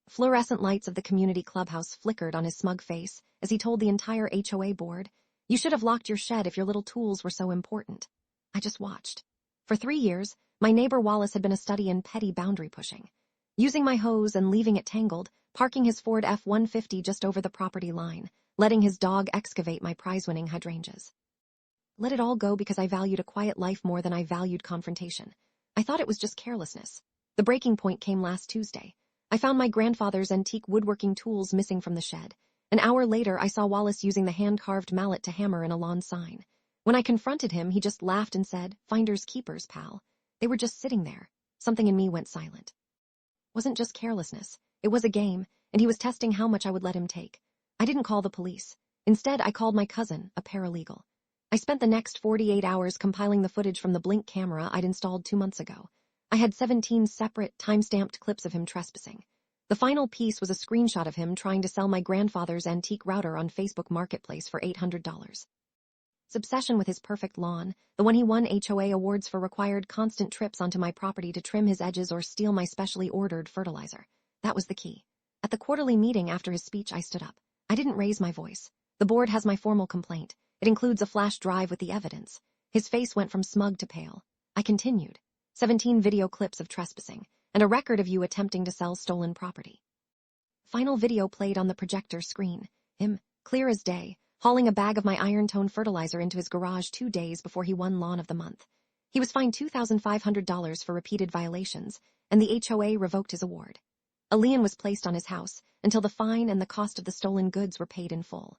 Fluorescent lights of the community clubhouse flickered on his smug face as he told the entire HOA board, "You should have locked your shed if your little tools were so important." I just watched. For 3 years, my neighbor Wallace had been a study in petty boundary pushing. Using my hose and leaving it tangled, parking his Ford F-150 just over the property line, letting his dog excavate my prize-winning hydrangeas. Let it all go because I valued a quiet life more than I valued confrontation. I thought it was just carelessness. The breaking point came last Tuesday. I found my grandfather's antique woodworking tools missing from the shed. An hour later, I saw Wallace using the hand-carved mallet to hammer in a lawn sign. When I confronted him, he just laughed and said, "Finders keepers, pal." They were just sitting there. Something in me went silent. It wasn't just carelessness. It was a game, and he was testing how much I would let him take. I didn't call the police. Instead, I called my cousin, a paralegal. I spent the next 48 hours compiling the footage from the Blink camera I'd installed 2 months ago. I had 17 separate, time-stamped clips of him trespassing. The final piece was a screenshot of him trying to sell my grandfather's antique router on Facebook Marketplace for $800. His obsession with his perfect lawn, the one he won HOA awards for, required constant trips onto my property to trim his edges or steal my specially ordered fertilizer. That was the key. At the quarterly meeting after his speech, I stood up. I didn't raise my voice. The board has my formal complaint. It includes a flash drive with the evidence. His face went from smug to pale. I continued. 17 video clips of trespassing, and a record of you attempting to sell stolen property. Final video played on the projector screen. Him, clear as day, hauling a bag of my iron-tone fertilizer into his garage 2 days before he won Lawn of the Month. He was fined $2,500 for repeated violations, and the HOA revoked his award. A lien was placed on his house until the fine and the cost of the stolen goods were paid in full.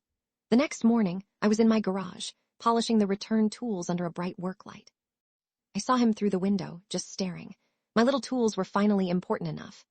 The next morning, I was in my garage, polishing the returned tools under a bright work light. I saw him through the window, just staring. My little tools were finally important enough.